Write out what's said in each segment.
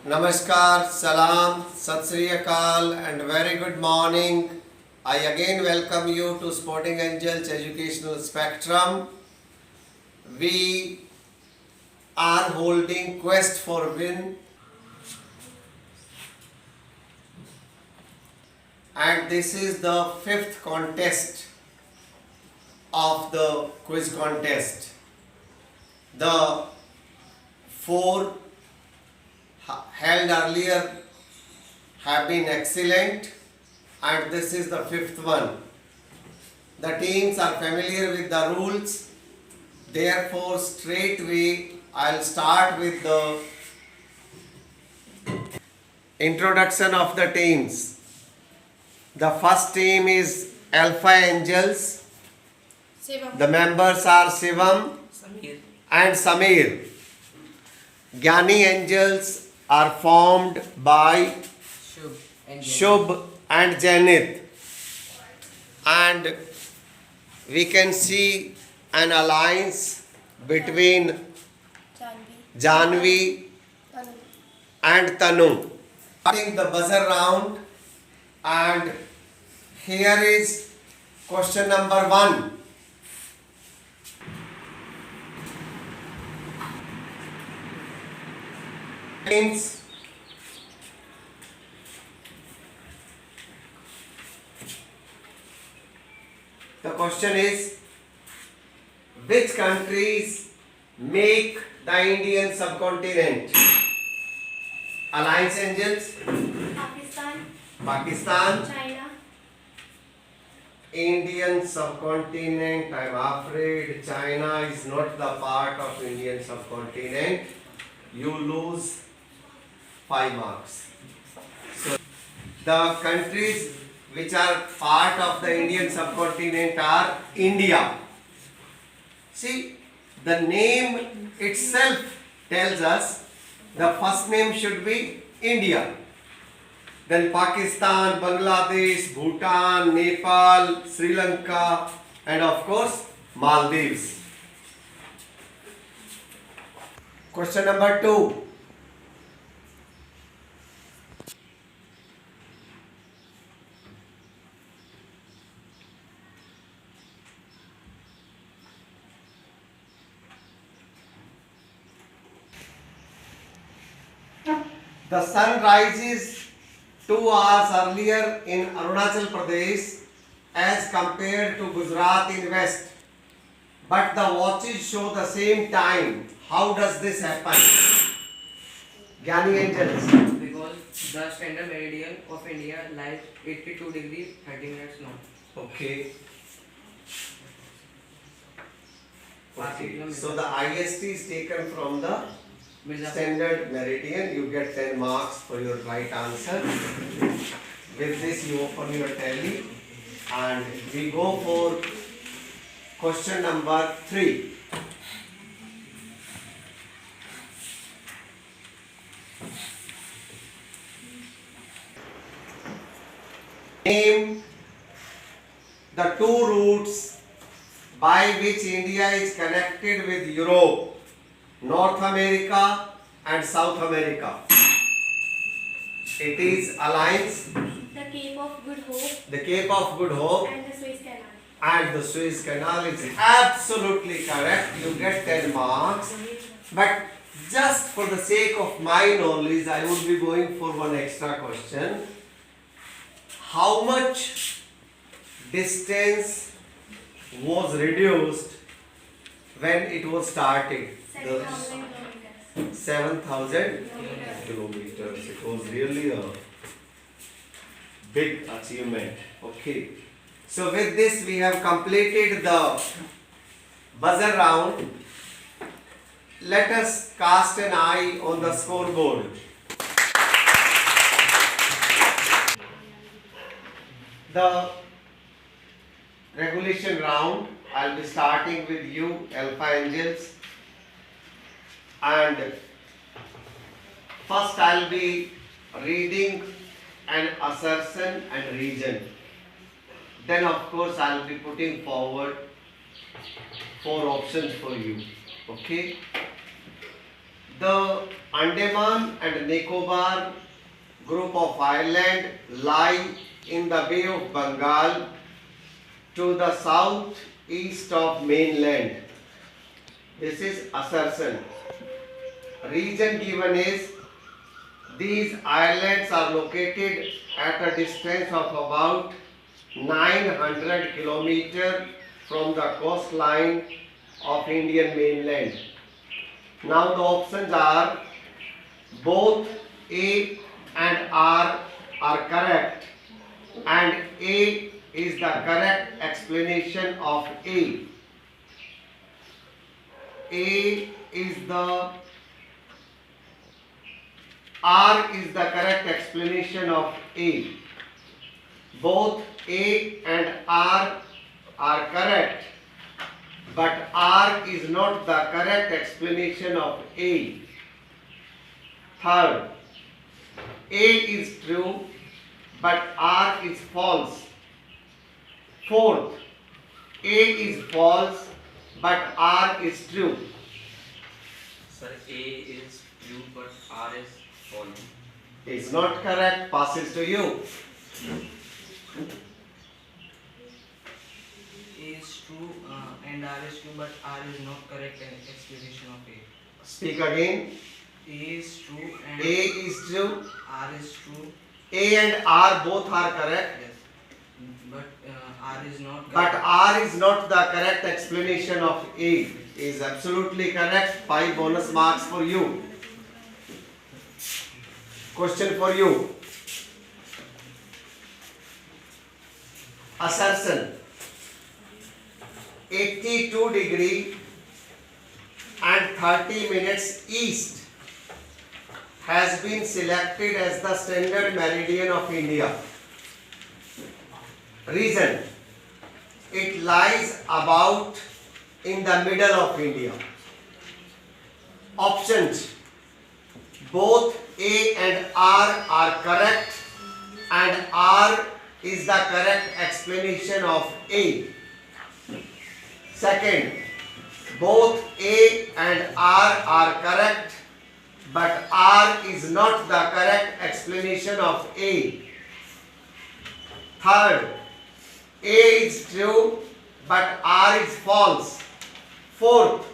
Namaskar, Salam, Sat Sri Akal, and very good morning. I again welcome you to Sporting Angels Educational Spectrum. We are holding Quest for Win, and this is the fifth contest of the quiz contest. The four held earlier have been excellent, and this is the fifth one. The teams are familiar with the rules, therefore straightway I'll start with the introduction of the teams. The first team is Alpha Angels. The members are Shivam and Samir. Gyani Angels are formed by Shubh and Janit, and we can see an alliance between Janvi and Tanu. Starting the buzzer round, and here is question number 1. Means the question is, which countries make the Indian subcontinent? Alliance Angels, Pakistan, China, Indian subcontinent. I am afraid China is not the part of Indian subcontinent. You lose 5 marks. So the countries which are part of the Indian subcontinent are India. See, the name itself tells us the first name should be India. Then Pakistan, Bangladesh, Bhutan, Nepal, Sri Lanka, and of course Maldives. Question number 2. The sun rises 2 hours earlier in Arunachal Pradesh as compared to Gujarat in west, but the watches show the same time. How does this happen? Gyani Angels. Because the standard meridian of India lies 82 degrees 30 minutes north. Okay. So the IST is taken from the standard meridian. You get 10 marks for your right answer. With this you open your tally, and we go for question number 3. Name the 2 routes by which India is connected with Europe, North America and South America. It is Alliance, the Cape of Good Hope, the Cape of Good Hope, and the Suez Canal. and the Suez Canal is absolutely correct. You get 10 marks. But just for the sake of my knowledge, I would be going for one extra question. How much distance was reduced when it was started? 7,000 kilometers. 7,000 kilometers. It was really a big achievement. Okay. So with this we have completed the buzzer round. Let us cast an eye on the scoreboard. The regulation round, I'll be starting with you, Alpha Angels. And first I'll be reading an assertion and reason. Then of course I'll be putting forward 4 options for you. Okay. The Andaman and Nicobar group of island lie in the Bay of Bengal to the southeast of mainland. This is assertion. Reason given is these islands are located at a distance of about 900 kilometers from the coastline of Indian mainland. Now the options are both A and R are correct, and A is the correct explanation of A. A is the R is the correct explanation of A. Both A and R are correct, but R is not the correct explanation of A. Third, A is true, but R is false. Fourth, A is false, but R is true. Sir, A is true but R is false. Is not correct, passes to you. A is true and R is true, but R is not correct explanation of A. Speak again. A is true and A is true. R is true. A and R both are correct. Yes, but R is not But correct. R is not the correct explanation of A. Is absolutely correct. 5 bonus marks for you. Question for you. Assertion. 82 degree and 30 minutes east has been selected as the standard meridian of India. Reason: it lies about in the middle of India. Options: both A and R are correct, and R is the correct explanation of A. Second, both A and R are correct, but R is not the correct explanation of A. Third, A is true, but R is false. Fourth,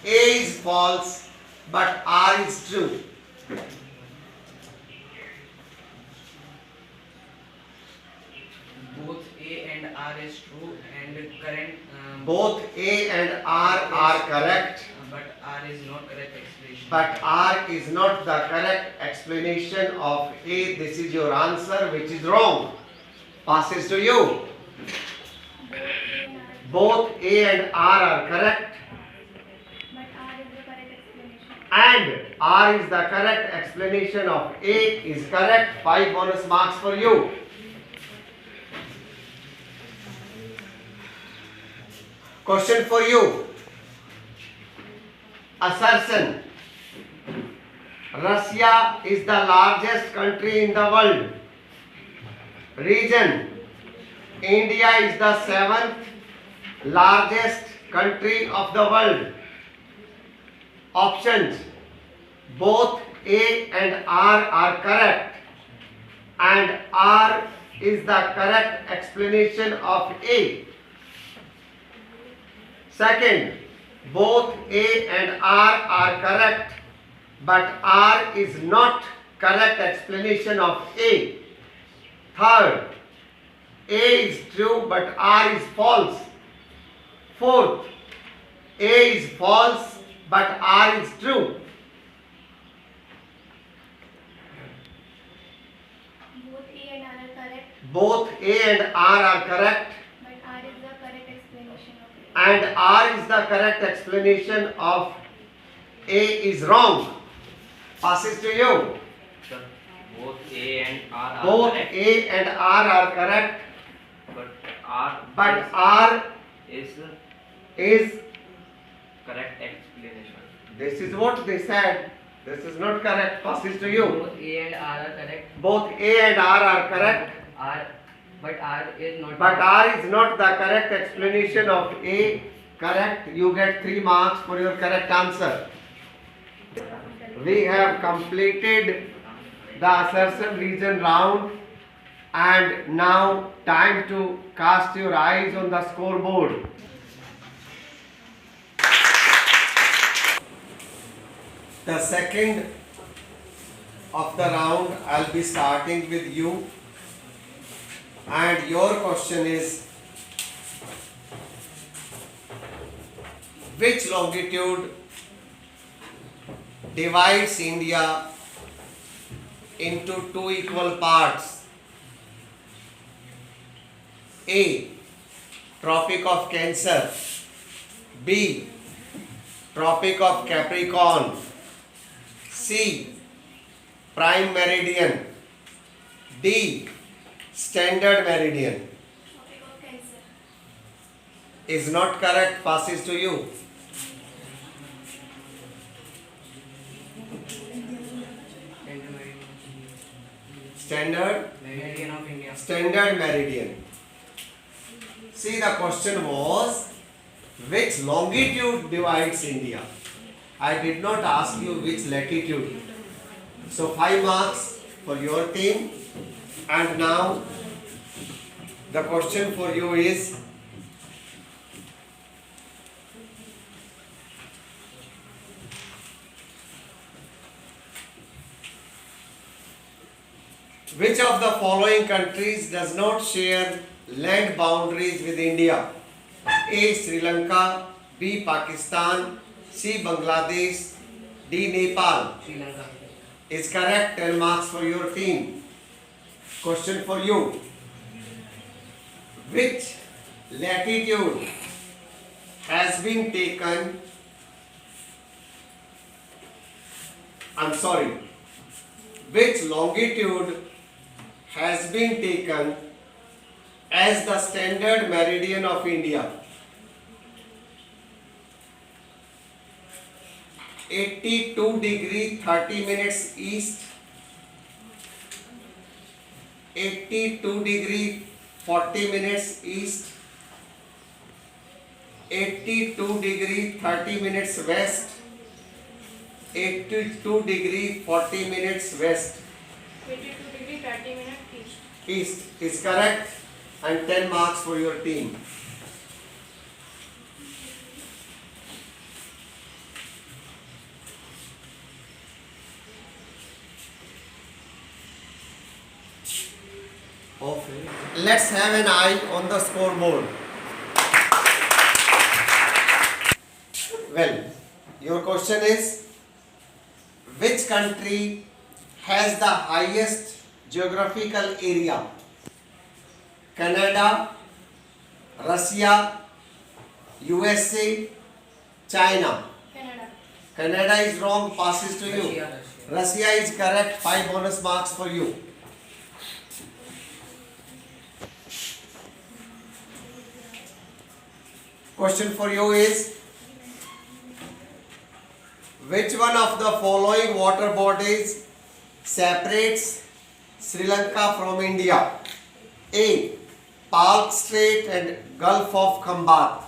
A is false, but R is true. Both A and R is true and current. Both A and R are correct, But R is not correct explanation. but R is not the correct explanation of A. This is your answer, which is wrong. Passes to you. Both A and R are correct, But R is the correct explanation. and R is the correct explanation of A is correct. 5 bonus marks for you. Question for you. Assertion. Russia is the largest country in the world. Reason: India is the 7th largest country of the world. Options: both A and R are correct, and R is the correct explanation of A. Second, both A and R are correct, but R is not correct explanation of A. Third, A is true but R is false. Fourth, A is false but R is true. Both A and R are correct, Both A and R are correct, but R is the correct explanation of it. and R is the correct explanation of A is wrong. Passes to you. Sir, both A and R are Both correct, A and R are correct, but but R is is, correct explanation. this is what they said. This is not correct. Passes to you. Both A and R are correct. Both A and R are correct, But R is not. but R is not the correct explanation of A. Correct. You get 3 marks for your correct answer. we have completed the assertion region round, and now time to cast your eyes on the scoreboard. The second of the round, I'll be starting with you, and your question is, which longitude divides India into two equal parts? A. Tropic of Cancer. B. Tropic of Capricorn. C. Prime Meridian. D. Standard Meridian. Tropic of Cancer. Is not correct, passes to you. Standard Standard meridian. Meridian of India. Standard Meridian. See, the question was, which longitude divides India? I did not ask you which latitude. So 5 marks for your team. And now the question for you is, which of the following countries does not share land boundaries with India? A. Sri Lanka. B. Pakistan. C. Bangladesh. D. Nepal. Sri Lanka. Is correct. 10 marks for your team. Question for you. Which latitude has been taken? Which longitude has been taken as the standard meridian of India? 82 degree 30 minutes east, 82 degree 40 minutes east, 82 degree 30 minutes west, 82 degree 40 minutes west. 22 degree 30 minutes east. East is correct, and 10 marks for your team. Okay. Let's have an eye on the scoreboard. Well, your question is, which country has the highest geographical area? Canada, Russia, USA, China. Canada. Canada is wrong, passes to you. Russia. Russia is correct, 5 bonus marks for you. Question for you is, which one of the following water bodies separates Sri Lanka from India? A. Palk Strait and Gulf of Khambat.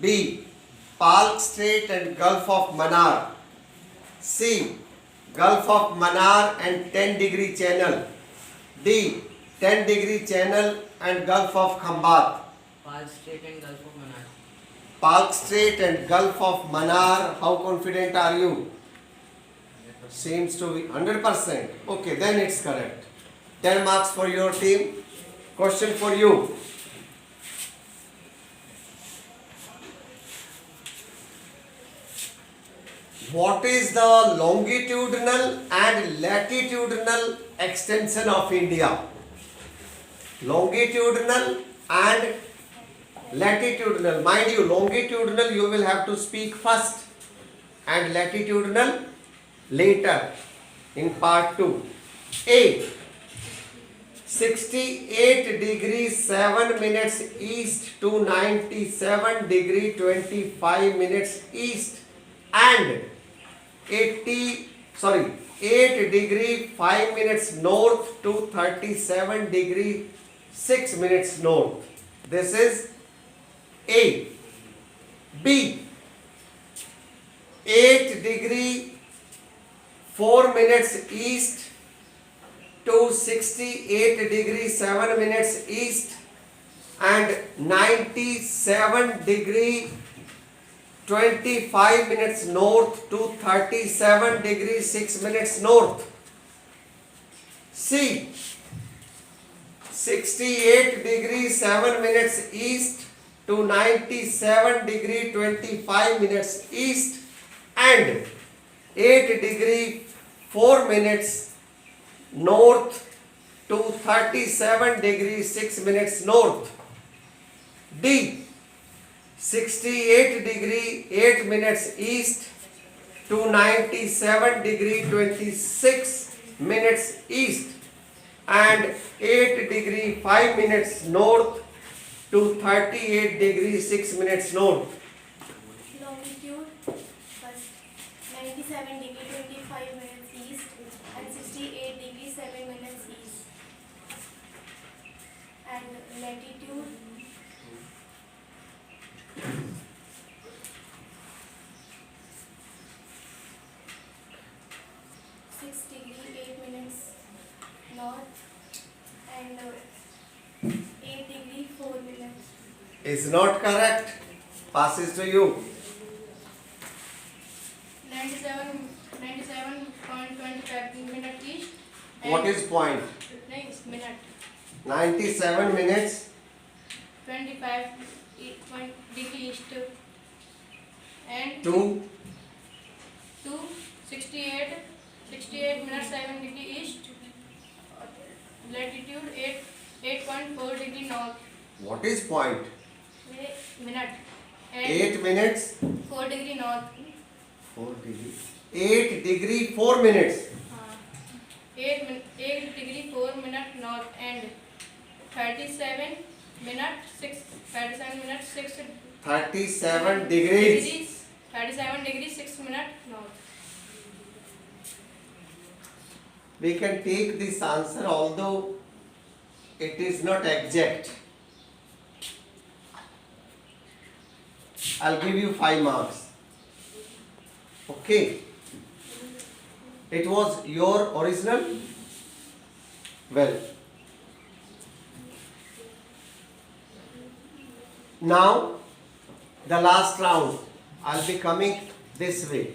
B. Palk Strait and Gulf of Mannar. C. Gulf of Mannar and 10 degree channel. D. 10 degree channel and Gulf of Khambat. Palk Strait and Gulf of Mannar. Palk Strait and Gulf of Mannar. How confident are you? Seems to be 100%. Okay, then it's correct. 10 marks for your team. Question for you. What is the longitudinal and latitudinal extension of India? Longitudinal and latitudinal. Mind you, longitudinal you will have to speak first and latitudinal later in part 2. A. 68 degrees 7 minutes east to 97 degree 25 minutes east and 8 degree 5 minutes north to 37 degree 6 minutes north. This is A. B. 8 degree 4 minutes east to 68 degrees 7 minutes east and 97 degree 25 minutes north to 37 degrees 6 minutes north. C. 68 degrees 7 minutes east to 97 degree 25 minutes east and 8 degree 4 minutes north to 37 degree 6 minutes north. D. 68 degree 8 minutes east to 97 degree 26 minutes east and 8 degree 5 minutes north to 38 degree 6 minutes north. Longitude first 97 degree 25 minutes east and 68 degree 7 minutes east. And latitude 6 degree 8 minutes north and 8 degree 4 minutes. Is not correct. Passes to you. 97.25 minutes east. What is point? Next minute 97 minutes 25 degree east and to 68 minutes 7 degree east. Latitude 8.4 degree north. what is point? Minute and 8 minutes 4 degree north. 4 degree 8 degree 4 minutes 8 degree 4 minute north and 37 minutes 6 37 degrees 37 degree 6 minute north. we can take this answer although it is not exact. I'll give you 5 marks. Okay. It was your original? Well. Now, the last round. I'll be coming this way.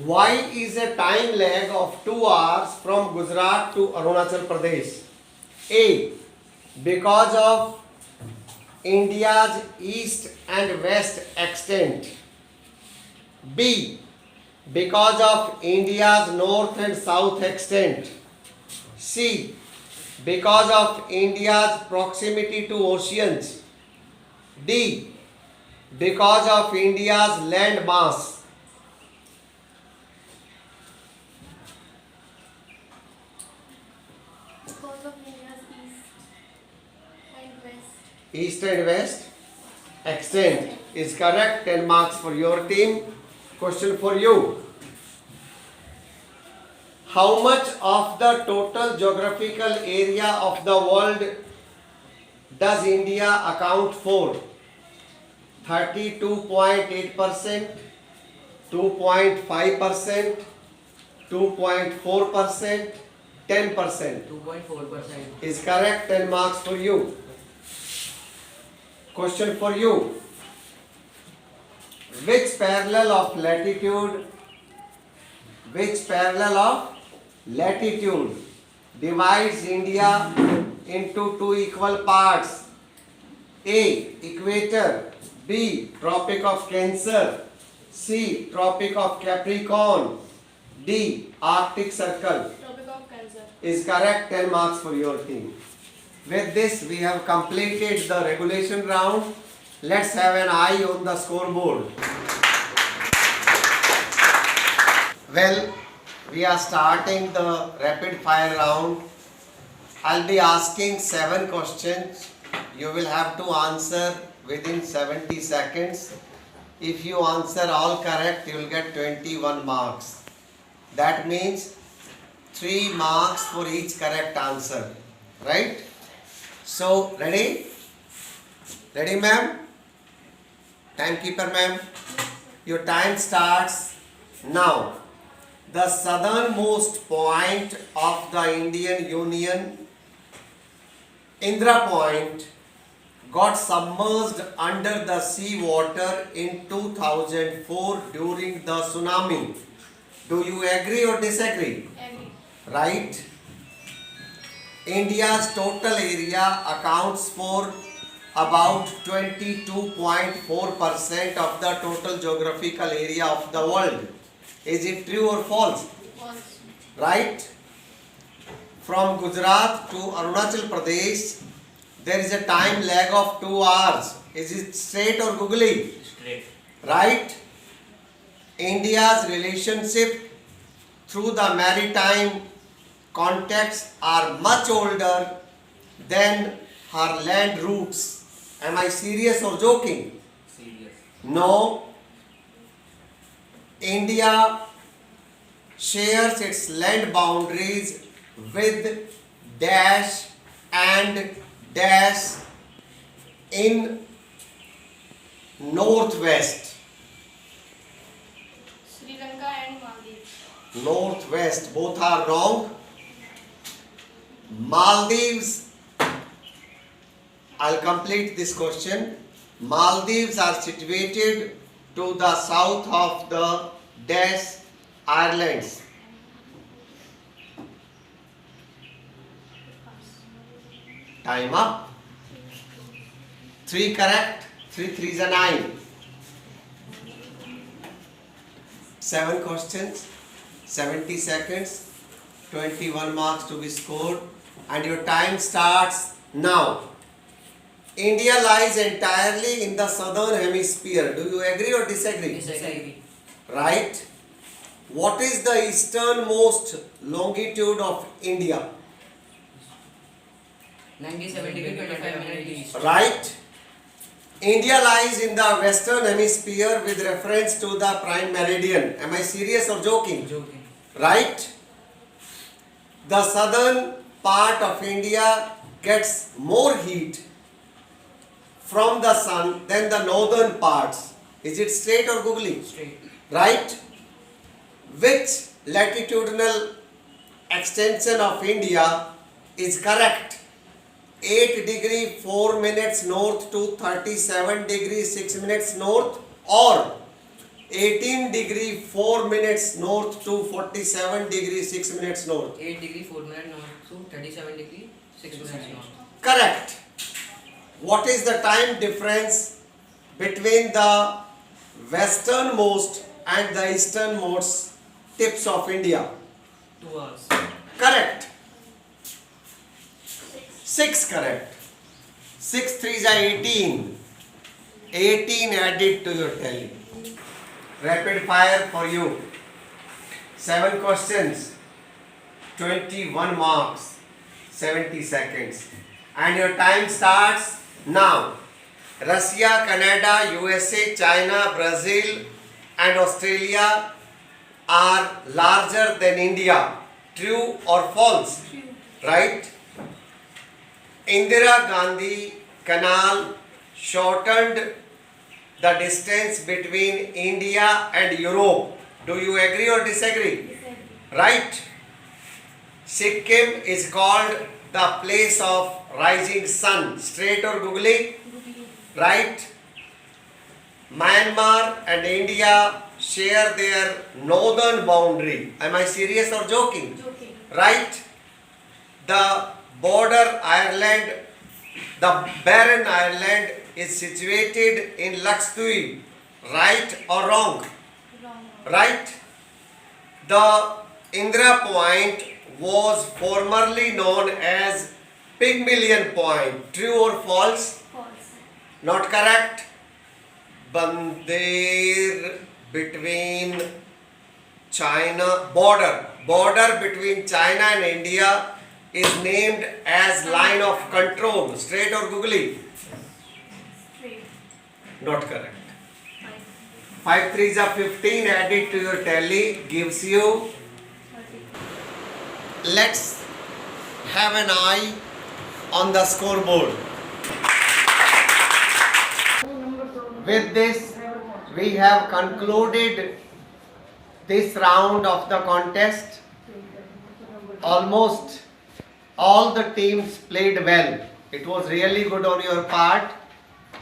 Why is a time lag of 2 hours from Gujarat to Arunachal Pradesh? A. Because of India's east and west extent. B. Because of India's north and south extent. C. Because of India's proximity to oceans. D. Because of India's land mass. Because of India's east and west. East and west extent is correct. 10 marks for your team. Question for you. How much of the total geographical area of the world does India account for? 32.8%, 2.5%, 2.4%, 10% 2.4%. is correct. 10 marks for you. Question for you. Which parallel of latitude divides India into 2 equal parts? A. Equator. B. Tropic of Cancer. C. Tropic of Capricorn. D. Arctic Circle Tropic of Cancer. is correct. 10 marks for your team. With this, we have completed the regulation round. Let's have an eye on the scoreboard. Well, we are starting the rapid fire round. I'll be asking 7 questions. You will have to answer within 70 seconds. If you answer all correct, you will get 21 marks. That means 3 marks for each correct answer. Right? So, ready? Ready, ma'am? Timekeeper, ma'am? Your time starts now. The southernmost point of the Indian Union, Indira Point, got submerged under the sea water in 2004 during the tsunami. Do you agree or disagree? Agree. Right? India's total area accounts for about 22.4% of the total geographical area of the world. Is it true or false? False. Right? From Gujarat to Arunachal Pradesh, there is a time lag of 2 hours. Is it straight or googly? Straight. Right? India's relationship through the maritime contacts are much older than her land routes. Am I serious or joking? Serious. No. India shares its land boundaries with dash and dash in northwest. Sri Lanka and Maldives. Northwest, both are wrong. Maldives, I'll complete this question. Maldives are situated to the south of the dash islands. Time up. 3 correct, 3 3s are 9. 7 questions, 70 seconds, 21 marks to be scored, and your time starts now. India lies entirely in the southern hemisphere. Do you agree or disagree? Disagree. Right? What is the easternmost longitude of India? 97 degree 25 minutes east. Right? India lies in the western hemisphere with reference to the prime meridian. Am I serious or joking? Joking. Right? The southern part of India gets more heat from the sun than the northern parts. Is it straight or googly? Straight. Right? Which latitudinal extension of India is correct? 8 degree 4 minutes north to 37 degree 6 minutes north, or 18 degree 4 minutes north to 47 degree 6 minutes north? 8 degree 4 minutes north to 37 degree 6 minutes north. Correct. What is the time difference between the westernmost and the easternmost tips of India? 2 hours. Correct. 6 correct. 6 3s are 18. 18 added to your tally. Rapid fire for you. 7 questions. 21 marks. 70 seconds. And your time starts now. Russia, Canada, USA, China, Brazil and Australia are larger than India. True or false? True. Right? Indira Gandhi Canal shortened the distance between India and Europe. Do you agree or disagree? Disagree. Right? Sikkim is called the place of rising sun. Straight or googly? Googly. Right? Myanmar and India share their northern boundary. Am I serious or joking? Joking. Right? The border Ireland, the barren Ireland is situated in Lakshadweep. Right or wrong? Wrong. Right? The Indira Point was formerly known as Pygmalion Point. True or false? False. Not correct. Bandeir between China, border between China and India is named as line of control. Straight or googly? Straight. Not correct. 5. 5 3s are 15 added to your tally gives you 30. let's have an eye on the scoreboard. With this, we have concluded this round of the contest. Almost all the teams played well. It was really good on your part,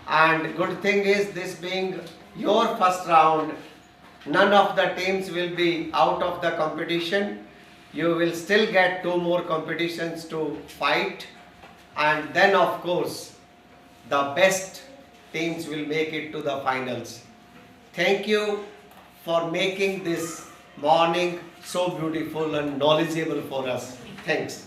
and good thing is, this being your first round, none of the teams will be out of the competition. You will still get 2 more competitions to fight, and then of course the best teams will make it to the finals. Thank you for making this morning so beautiful and knowledgeable for us. Thanks.